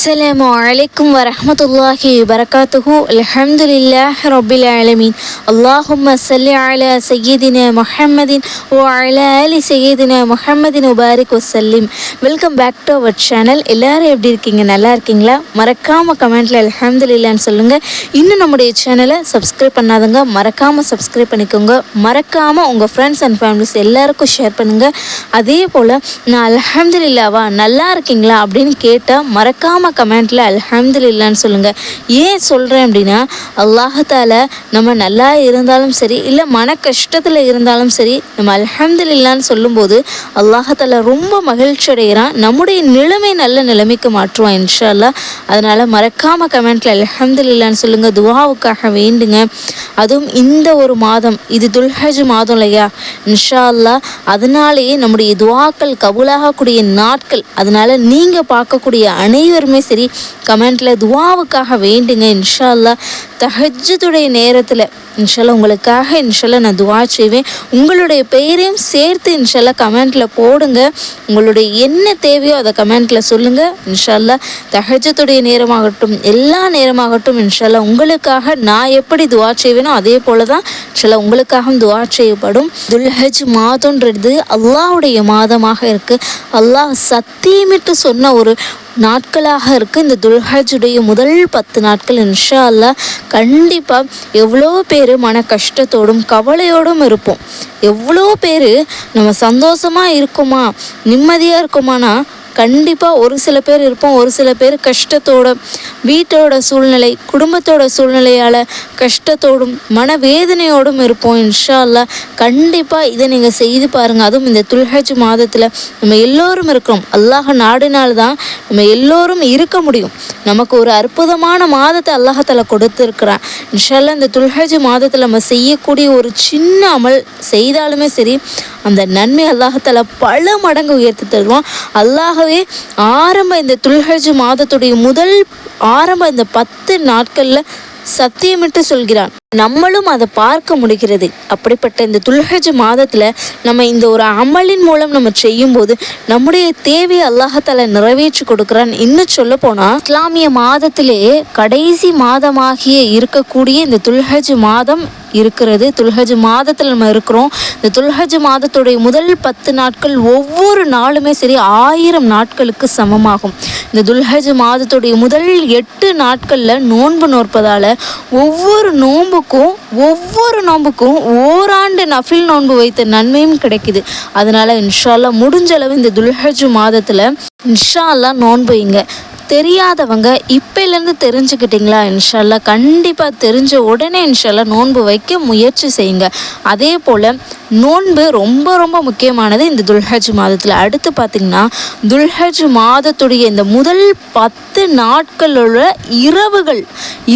அஸ்ஸலாமு அலைக்கும் வரஹ்மத்துல்லாஹி வபரகாத்துஹு. அல்ஹம்துலில்லாஹி ரப்பில் ஆலமீன். அல்லாஹும்ம ஸல்லி அலா சய்யிதினா முஹம்மதின் வ அலா ஆலி சய்யிதினா முஹம்மதின் வபாரிக் வஸல்லிம். Welcome back to our channel. எல்லாரும் எப்படி இருக்கீங்க? நல்லா இருக்கீங்களா? மறக்காமல் கமெண்ட்டில் அல்ஹம்துலில்லாஹ்னு சொல்லுங்கள். இன்னும் நம்முடைய சேனலை சப்ஸ்கிரைப் பண்ணாதவங்க மறக்காமல் சப்ஸ்கிரைப் பண்ணிக்கோங்க. மறக்காமல் உங்கள் ஃப்ரெண்ட்ஸ் அண்ட் ஃபேமிலிஸ் எல்லாருக்கும் ஷேர் பண்ணுங்கள். அதே போல் நான் அல்ஹம்துலில்லாவா நல்லா இருக்கீங்களா அப்படின்னு கேட்டால் மறக்காமல் கமெண்ட்டில் அல்ஹம்துலில்லான்னு சொல்லுங்கள். ஏன் சொல்கிறேன் அப்படின்னா, அல்லாஹால நம்ம நல்லா இருந்தாலும் சரி, இல்லை மன கஷ்டத்தில் இருந்தாலும் சரி, நம்ம அல்ஹம்துலில்லான்னு சொல்லும்போது அல்லாஹால ரொம்ப மகிழ்ச்சி அடைகிறான். நம்முடைய நிலைமை நல்ல நிலைமைக்கு மாற்றுவான் இன்ஷா அல்லாஹ். அதனால் மறக்காமல் கமெண்ட்டில் அல்ஹம்துலில்லான்னு சொல்லுங்கள். துஆவுக்காக வேண்டுங்க. அதுவும் இந்த ஒரு மாதம், இது துல்ஹஜ் மாதம் இல்லையா இன்ஷா அல்லாஹ், அதனாலேயே நம்முடைய துஆக்கள் கபூலாகக்கூடிய நாட்கள். அதனால் நீங்கள் பார்க்கக்கூடிய அனைவருமே சரி கமெண்ட்டில் துஆவுக்காக வேண்டுங்க இன்ஷா அல்லாஹ். தஹஜ்ஜுடைய நேரத்தில் இன்ஷால்லா உங்களுக்காக இன்ஷால்லா நான் துஆ செய்வேன். உங்களுடைய பெயரையும் சேர்த்து இன்ஷால்லா கமெண்ட்டில் போடுங்க. உங்களுடைய என்ன தேவையோ அதை கமெண்ட்டில் சொல்லுங்கள் இன்ஷால்லா. தஹஜ்ஜுடைய நேரமாகட்டும், எல்லா நேரமாகட்டும் இன்ஷால்லா உங்களுக்காக நான் எப்படி துஆ செய்வேனோ அதே போல தான் இன்ஷால்லா உங்களுக்காகவும் துஆ செய்யப்படும். துல்ஹஜ் மாதம்ன்றது அல்லாஹ்வுடைய மாதமாக இருக்குது. அல்லாஹ் சத்தியமிட்டு சொன்ன ஒரு நாட்களாக இருக்குது இந்த துல்ஹஜுடைய முதல் 10 நாட்கள். இன்ஷா அல்லாஹ் கண்டிப்பாக எவ்வளோ பேர் மன கஷ்டத்தோடும் கவலையோடும் இருப்போம். எவ்வளோ பேர் நம்ம சந்தோஷமாக இருக்குமா, நிம்மதியாக இருக்குமானா கண்டிப்பாக ஒரு சில பேர் இருப்போம். ஒரு சில பேர் கஷ்டத்தோட, வீட்டோட சூழ்நிலை, குடும்பத்தோட சூழ்நிலையால் கஷ்டத்தோடும் மனவேதனையோடும் இருப்போம். இன்ஷா அல்லாஹ் கண்டிப்பாக இதை நீங்கள் செய்து பாருங்கள். அதுவும் இந்த துல்ஹஜ் மாதத்தில் நம்ம எல்லோரும் இருக்கிறோம். அல்லாஹ் நாடினால்தான் நம்ம எல்லோரும் இருக்க முடியும். நமக்கு ஒரு அற்புதமான மாதத்தை அல்லாஹால கொடுத்துருக்குறான். இன்ஷா அல்லாஹ் இந்த துல்ஹஜ் மாதத்தில் நம்ம செய்யக்கூடிய ஒரு சின்ன அமல் செய்தாலுமே சரி, அந்த நன்மை அல்லாஹால பல மடங்கு உயர்த்தி தருவான். அல்லாஹ் ஆரம்ப இந்த துல்ஹஜ் மாதத்துடைய முதல் ஆரம்ப இந்த 10 நாட்களில் சத்தியமிட்டு சொல்கிறான். நம்மளும் அதை பார்க்க முடிகிறது. அப்படிப்பட்ட இந்த துல்ஹஜ் மாதத்தில் நம்ம இந்த ஒரு அமலின் மூலம் நம்ம செய்யும்போது நம்முடைய தேவையை அல்லாஹால நிறைவேற்றி கொடுக்குறான். இன்னும் சொல்ல போனால் இஸ்லாமிய மாதத்திலே கடைசி மாதமாகிய இருக்கக்கூடிய இந்த துல்ஹஜ் மாதம் இருக்கிறது. துல்ஹஜ் மாதத்தில் நம்ம இருக்கிறோம். இந்த துல்ஹஜ் மாதத்துடைய முதல் 10 நாட்கள் ஒவ்வொரு நாளுமே சரி 1000 நாட்களுக்கு சமமாகும். இந்த துல்ஹஜ் மாதத்துடைய முதல் 8 நாட்களில் நோன்பு நோற்பதால் ஒவ்வொரு நோன்புக்கும் ஓராண்டு நஃபில் நோன்பு வைத்த நன்மையும் கிடைக்குது. அதனால் இன்ஷா அல்லாஹ் முடிஞ்ச அளவு இந்த துல்ஹஜ் மாதத்தில் இன்ஷா அல்லாஹ் நோன்பு வைங்க. தெரியாதவங்க இப்போலேருந்து தெரிஞ்சுக்கிட்டிங்களா இன்ஷா அல்லாஹ் கண்டிப்பாக தெரிஞ்ச உடனே இன்ஷா அல்லாஹ் நோன்பு வைக்க முயற்சி செய்யுங்க. அதே போல் நோன்பு ரொம்ப ரொம்ப முக்கியமானது இந்த துல்ஹஜ் மாதத்தில். அடுத்து பார்த்திங்கன்னா துல்ஹஜ் மாதத்துடைய இந்த முதல் 10 நாட்களோட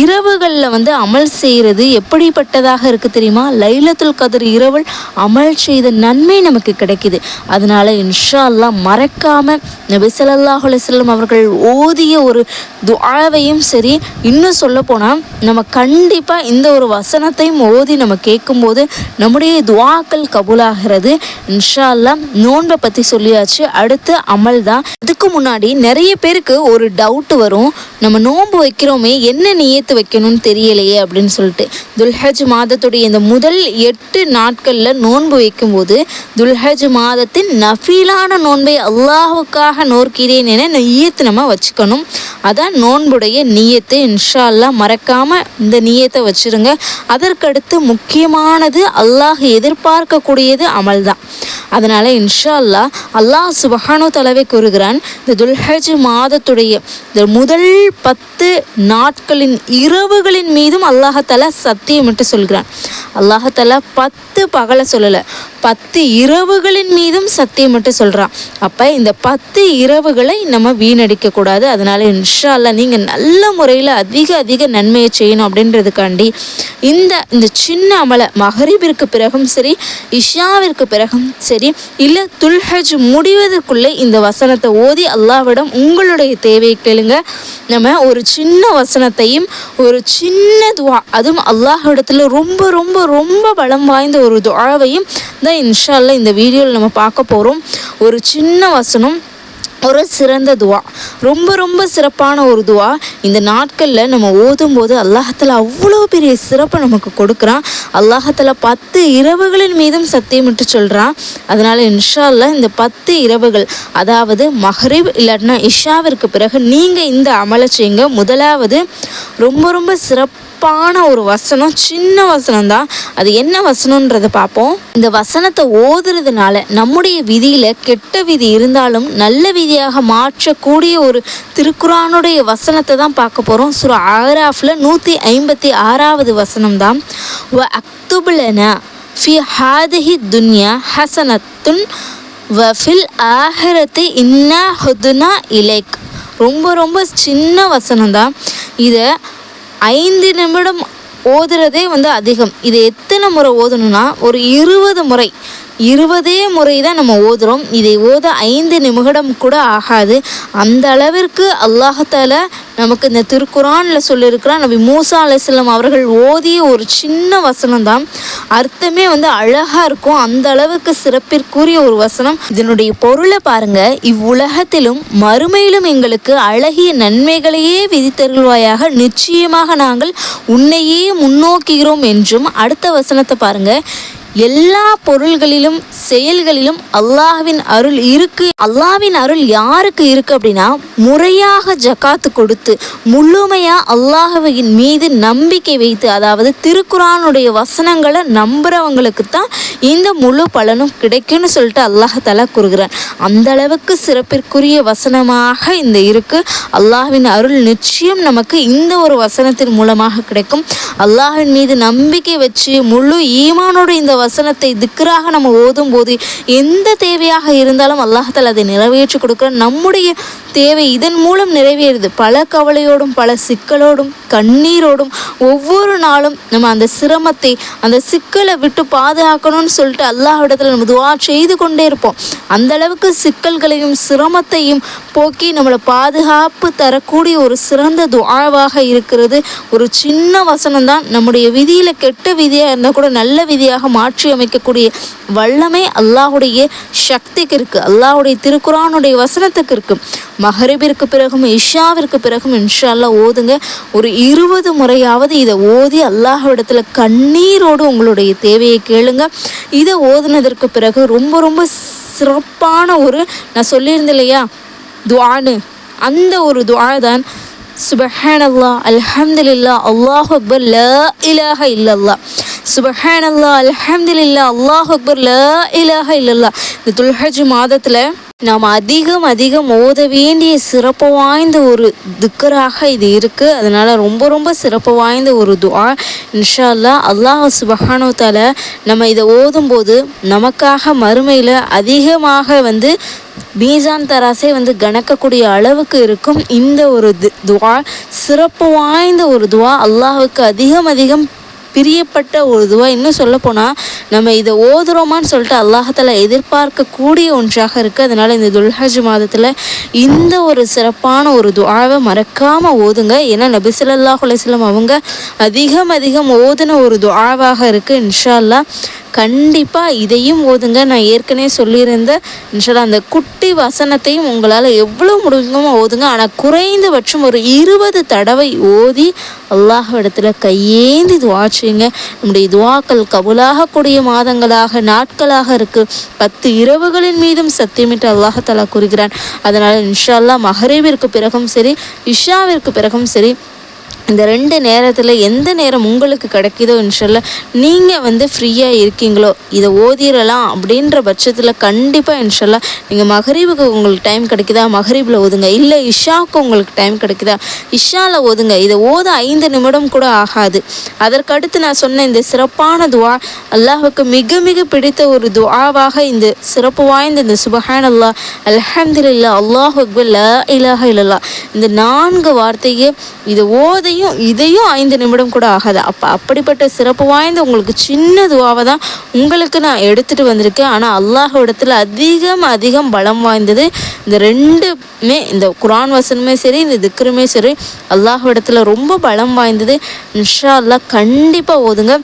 இரவுகளில் அமல் செய்கிறது எப்படிப்பட்டதாக இருக்குது தெரியுமா? லைலத்துல் கத்ர் இரவல் அமல் செய்த நன்மை நமக்கு கிடைக்குது. அதனால் இன்ஷா அல்லாஹ் மறக்காமல் நபி ஸல்லல்லாஹு அலைஹி வஸல்லம் அவர்கள் ஓதிய ஒரு துஆவையும் சரி, இன்னும் சொல்ல போனால் நம்ம கண்டிப்பாக இந்த ஒரு வசனத்தையும் ஓதி நம்ம கேட்கும்போது நம்முடைய துஆக்கள் கபூலாகிறது இன்ஷா அல்லாஹ். நோன்பை பற்றி சொல்லியாச்சு. அடுத்து அமல் தான். அதுக்கு முன்னாடி நிறைய பேருக்கு ஒரு டவுட் வரும், நம்ம நோன்பு வைக்கிறோமே என்ன நியத்து வைக்கணும்னு தெரியலையே அப்படின்னு சொல்லிட்டு. துல்ஹஜ் மாதத்துடைய இந்த முதல் 8 நாட்களில் நோன்பு வைக்கும்போது துல்ஹஜ் மாதத்தின் நஃபீலான நோன்பை அல்லாஹுக்காக நோக்கிறேன் என நியத்து நம்ம வச்சுக்கணும். அதான் நோன்புடைய நியத்து. இன்ஷா அல்லாஹ் மறக்காமல் இந்த நியத்தை வச்சுருங்க. அதற்கடுத்து முக்கியமானது அல்லாஹ் எதிர்பார்க்கக்கூடியது அமல் தான். அதனால் இன்ஷா அல்லாஹ் அல்லாஹ் சுப்ஹானஹு தஆலா கூறுகிறான், இந்த துல்ஹஜ் மாதத்துடைய இந்த முதல் 10 நாட்களின் இரவுகளின் மீதும் அல்லாஹால சத்தியமிட்டு சொல்கிறான். அல்லாஹால 10 பகலை சொல்லலை, 10 இரவுகளின் மீதும் சத்தியமிட்டு சொல்கிறான். அப்போ இந்த 10 இரவுகளை நம்ம வீணடிக்கக்கூடாது. அதனால் இன்ஷா அல்லாஹ் நீங்கள் நல்ல முறையில் அதிக நன்மையை செய்யணும் அப்படின்றதுக்காண்டி இந்த சின்ன அமலை மகரிபிற்கு பிறகும் சரி, இஷாவிற்கு பிறகும் சரி, இல்லை துல்ஹஜ் முடிவதற்குள்ளே இந்த வசனத்தை ஓதி அல்லாஹ்விடம் உங்களுடைய தேவையை கேளுங்க. நம்ம ஒரு சின்ன வசனத்தையும் ஒரு சின்ன துஆ, அதுவும் அல்லாஹ்விடத்தில் ரொம்ப ரொம்ப ரொம்ப பலம் வாய்ந்த ஒரு துஆவையும் தான் இன்ஷா அல்லாஹ் இந்த வீடியோவில் நம்ம பார்க்க போகிறோம். ஒரு சின்ன வசனம் ஒரு சிறந்த துவா, ரொம்ப ரொம்ப சிறப்பான ஒரு துவா. இந்த நாட்களில் நம்ம ஓதும்போது அல்லாஹ்தாலா அவ்வளோ பெரிய சிறப்பை நமக்கு கொடுக்குறான். அல்லாஹ்தாலா 10 இரவுகளின் மீதும் சத்தியமிட்டு சொல்கிறான். அதனால் இன்ஷா அல்லாஹ் இந்த 10 இரவுகள், அதாவது மஹ்ரிப் இல்லாட்டினா இஷாவிற்கு பிறகு நீங்கள் இந்த அமலை செய்யுங்க. முதலாவது ரொம்ப ரொம்ப சிறப்பான ஒரு வசனம், சின்ன வசனம் தான். அது என்ன வசனன்றதை பார்ப்போம். இந்த வசனத்தை ஓதுறதுனால நம்முடைய விதியில் கெட்ட விதி இருந்தாலும் நல்ல விதியாக மாற்றக்கூடிய ஒரு திருக்குரானுடைய வசனத்தை தான் பார்க்க போகிறோம். சூரா ஆராஃபில் 156வது வசனம் தான். வ அக்துபுலனா ஃபி ஹாதிஹி துன்யா ஹசனத்துன் வ ஃபில் ஆஹிரத்தி இன்னா ஹுதுனா இலைக். ரொம்ப ரொம்ப சின்ன வசனம் தான். இதை 5 நிமிடம் ஓதுறதே அதிகம். இதை எத்தனை முறை ஓதணும்னா ஒரு 20 முறை, 20 முறை தான் நம்ம ஓதுறோம். இதை ஓத 5 நிமிடம் கூட ஆகாது. அந்த அளவிற்கு அல்லாஹ்தாலா நமக்கு இந்த திருக்குரானில் சொல்லியிருக்கிறான். நபி மூசா அலைஹிஸ்ஸலாம் அவர்கள் ஓதிய ஒரு சின்ன வசனம் தான். அர்த்தமே அழகாக இருக்கும். அந்த அளவுக்கு சிறப்பிற்குரிய ஒரு வசனம். இதனுடைய பொருளை பாருங்க. இவ்வுலகத்திலும் மறுமையிலும் எங்களுக்கு அழகிய நன்மைகளையே விதித்தருள்வாயாக, நிச்சயமாக நாங்கள் உன்னையே முன்னோக்குகிறோம் என்றும். அடுத்த வசனத்தை பாருங்க. எல்லா பொருள்களிலும் செயல்களிலும் அல்லாஹ்வின் அருள் இருக்கு. அல்லாஹ்வின் அருள் யாருக்கு இருக்கு அப்படின்னா, முறையாக ஜகாத்து கொடுத்து முழுமையா அல்லாஹ்வின் மீது நம்பிக்கை வைத்து, அதாவது திருக்குரானுடைய வசனங்களை நம்புறவங்களுக்கு தான் இந்த முழு பலனும் கிடைக்கும்னு சொல்லிட்டு அல்லாஹ்தாலா கூறுகிறான். அந்த அளவுக்கு சிறப்பிற்குரிய வசனமாக இந்த இருக்கு. அல்லாஹ்வின் அருள் நிச்சயம் நமக்கு இந்த ஒரு வசனத்தின் மூலமாக கிடைக்கும். அல்லாஹ்வின் மீது நம்பிக்கை வச்சு முழு ஈமானோடு இந்த வசனத்தை திக்ராக நம்ம ஓதும் போது எந்த தேவையாக இருந்தாலும் அல்லாஹ்தாலா அதை நிறைவேற்றி கொடுக்குற. நம்முடைய தேவை இதன் மூலம் நிறைவேறுது. பல கவலையோடும் பல சிக்கலோடும் கண்ணீரோடும் ஒவ்வொரு நாளும் நம்ம அந்த சிரமத்தை, அந்த சிக்கலை விட்டு பாதுகாக்கணும்னு சொல்லிட்டு அல்லாஹ்விடத்தில் நம்ம துஆ செய்து கொண்டே இருப்போம். அந்த அளவுக்கு சிக்கல்களையும் சிரமத்தையும் போக்கி நம்மளை பாதுகாப்பு தரக்கூடிய ஒரு சிறந்த துஆவாக இருக்கிறது ஒரு சின்ன வசனம் தான். நம்முடைய விதியில் கெட்ட விதியாக இருந்தால் கூட நல்ல விதியாக மாற்றி அமைக்கக்கூடிய வல்லமை அல்லாஹுடைய சக்திக்கு இருக்குது. அல்லாஹுடைய திருக்குரானுடைய வசனத்துக்கு இருக்குது. மஹரிபிற்கு பிறகும் இஷாவிற்கு பிறகும் இன்ஷா அல்லாஹ் ஓதுங்க. ஒரு 20 முறையாவது இதை ஓதி அல்லாஹ்விடத்தில் கண்ணீரோடு உங்களுடைய தேவையை கேளுங்க. இதை ஓதுனதற்கு பிறகு ரொம்ப ரொம்ப சிறப்பான ஒரு, நான் சொல்லியிருந்தேன் இல்லையா துஆன்னு, அந்த ஒரு துஆ தான் சுப்ஹானல்லாஹ் அல்ஹம்துலில்லாஹ் அல்லாஹு அக்பர் லா இலாஹ இல்லல்லாஹ். சுப்ஹானல்லாஹ் அல்ஹம்துலில்லாஹ் அல்லாஹு அக்பர் லா இலாஹ இல்லல்லாஹ். இந்த துல்ஹஜ் மாதத்தில் நாம் அதிகம் ஓத வேண்டிய சிறப்பு வாய்ந்த ஒரு திக்கராக இது இருக்குது. அதனால் ரொம்ப ரொம்ப சிறப்பு வாய்ந்த ஒரு துஆ. இன்ஷா அல்லாஹ் அல்லாஹ் சுப்ஹானஹு வ தஆலா நம்ம இதை ஓதும்போது நமக்காக மறுமையில் அதிகமாக மீசான் தராசை கணக்கக்கூடிய அளவுக்கு இருக்கும். இந்த ஒரு துஆ சிறப்பு வாய்ந்த ஒரு துஆ, அல்லாஹ்வுக்கு அதிகம் பிரியப்பட்ட ஒரு துவா. இன்னும் சொல்ல போனால் நம்ம இதை ஓதுறோமான்னு சொல்லிட்டு அல்லாஹ்தாலா எதிர்பார்க்கக்கூடிய ஒன்றாக இருக்குது. அதனால் இந்த துல்ஹஜ் மாதத்தில் இந்த ஒரு சிறப்பான ஒரு துஆவை மறக்காமல் ஓதுங்க. ஏன்னா நபி ஸல்லல்லாஹு அலைஹி வஸல்லம் அவங்க அதிகம் ஓதுன ஒரு துஆவாக இருக்குது. இன்ஷா அல்லாஹ் கண்டிப்பாக இதையும் ஓதுங்க. நான் ஏற்கனவே சொல்லியிருந்தேன் இன்ஷா அல்லாஹ் அந்த குட்டி வசனத்தையும் உங்களால் எவ்வளோ முடியுமோ ஓதுங்க. ஆனால் குறைந்தபட்சம் ஒரு 20 தடவை ஓதி அல்லாஹ்விடத்தில் கையேந்தி துஆ செய்யுங்க. நம்முடைய துஆக்கள் கபூலாகக்கூடிய மாதங்களாக நாட்களாக இருக்குது. 10 இரவுகளின் மீதும் சத்தியமிட்டு அல்லாஹ்தாலா கூறுகிறான். அதனால் இன்ஷா அல்லாஹ் மஹரிபிற்கு பிறகும் சரி இஷாவிற்கு பிறகும் சரி இந்த 2 நேரத்தில் எந்த நேரம் உங்களுக்கு கிடைக்குதோ இன்ஷால்லா நீங்கள் ஃப்ரீயாக இருக்கீங்களோ இதை ஓதிடலாம் அப்படின்ற பட்சத்தில் கண்டிப்பாக இன்ஷால்லா நீங்கள் மஹரிபுக்கு உங்களுக்கு டைம் கிடைக்குதா மஹரிபில் ஓதுங்க. இல்லை இஷாவுக்கு உங்களுக்கு டைம் கிடைக்குதா இஷாவில் ஓதுங்க. இதை ஓத 5 நிமிடம் கூட ஆகாது. அதற்கடுத்து நான் சொன்ன இந்த சிறப்பான துஆ அல்லாஹ்வுக்கு மிக பிடித்த ஒரு துஆவாக இந்த சிறப்பு வாய்ந்த இந்த சுப்ஹானல்லாஹ் அல்ஹம்துலில்லாஹ் அல்லாஹு அக்பர் லா இலாஹ இல்லல்லாஹ் இந்த 4 வார்த்தையை இதை இதையும் 5 நிமிடம் கூட ஆகாது. அப்படிப்பட்ட சிறப்பு வாய்ந்த உங்களுக்கு சின்ன துஆவை தான் உங்களுக்கு நான் எடுத்துகிட்டு வந்திருக்கேன். ஆனால் அல்லாஹ்விடத்தில் அதிகம் பலம் வாய்ந்தது இந்த 2மே, இந்த குர்ஆன் வசனமே சரி இந்த திக்ருமே சரி அல்லாஹ்விடத்தில் ரொம்ப பலம் வாய்ந்தது. இன்ஷா அல்லாஹ் கண்டிப்பாக ஓதுங்க.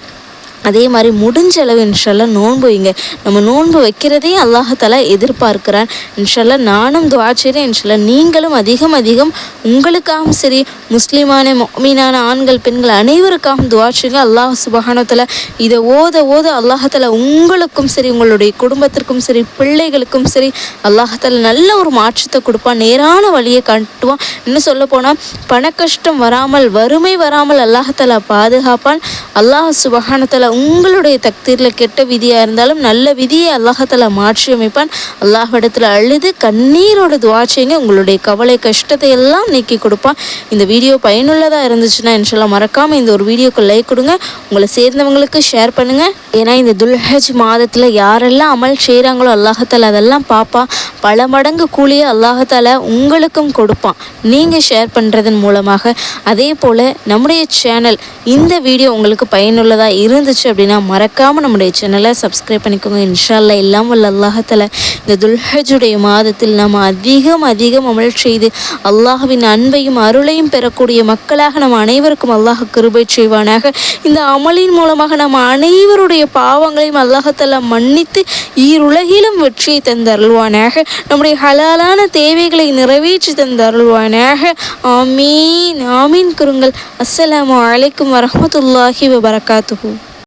அதே மாதிரி முடிஞ்ச அளவு இன்ஷால்லா நோன்பு வைங்க. நம்ம நோன்பு வைக்கிறதே அல்லாஹ்தாலா எதிர்பார்க்கிறான். இன்ஷால்லா நானும் துஆ செய்கிறேன். இன்ஷால்லா நீங்களும் அதிகம் உங்களுக்காகவும் சரி, முஸ்லிமான முஃமினான ஆண்கள் பெண்கள் அனைவருக்காகவும் துஆ செய்யுங்க. அல்லாஹ் சுப்ஹானஹு வ தஆலா இதை ஓத அல்லாஹ்தாலா உங்களுக்கும் சரி, உங்களுடைய குடும்பத்திற்கும் சரி, பிள்ளைகளுக்கும் சரி அல்லாஹ்தாலா நல்ல ஒரு மாற்றத்தை கொடுப்பான், நேரான வழியை காட்டுவான். இன்னும் சொல்ல போனால் பண கஷ்டம் வராமல், வறுமை வராமல் அல்லாஹ்தாலா பாதுகாப்பான். அல்லாஹ் சுப்ஹானஹு வ தஆலா உங்களுடைய தக்தீரில் கெட்ட விதியாக இருந்தாலும் நல்ல விதியை அல்லாஹ்தாலா மாற்றி அமைப்பான். அல்லாஹ்விடத்தில் அழுது கண்ணீரோட துஆ செய்யுங்க. உங்களுடைய கவலை கஷ்டத்தை எல்லாம் நீக்கி கொடுப்பான். இந்த வீடியோ பயனுள்ளதாக இருந்துச்சுன்னா இன்ஷால்லா மறக்காமல் இந்த ஒரு வீடியோக்கு லைக் கொடுங்க, உங்களை சேர்ந்தவங்களுக்கு ஷேர் பண்ணுங்கள். ஏன்னா இந்த துல்ஹஜ் மாதத்தில் யாரெல்லாம் அமல் செய்கிறாங்களோ அல்லாஹ்தாலா அதெல்லாம் பார்ப்பா. பல மடங்கு கூலியை அல்லாஹ்தாலா உங்களுக்கும் கொடுப்பான், நீங்கள் ஷேர் பண்ணுறதன் மூலமாக. அதே போல் நம்முடைய சேனல் இந்த வீடியோ உங்களுக்கு பயனுள்ளதாக இருந்துச்சு அப்படின்னா மறக்காமல் நம்முடைய சேனலை சப்ஸ்கிரைப் பண்ணிக்கோங்க. இன்ஷா அல்லாஹ் எல்லாம் வல்ல அல்லாஹ்தாலா இந்த துல்ஹஜுடைய மாதத்தில் நாம் அதிகம் அமல் செய்து அல்லாஹ்வின் அன்பையும் அருளையும் பெறக்கூடிய மக்களாக நம்ம அனைவருக்கும் அல்லாஹ் கிருபை செய்வானாக. இந்த அமலின் மூலமாக நம்ம அனைவருடைய பாவங்களையும் அல்லாஹ்தாலா மன்னித்து ஈருலகிலும் வெற்றியை தந்தருள்வானாக. நம்முடைய ஹலாலான தேவைகளை நிறைவேற்றி தந்தருள்வானாக. ஆமீன் ஆமீன். குருங்கள். அஸ்ஸலாமு அலைக்கும் வரஹ்மத்துல்லாஹி வபரகாத்துஹு.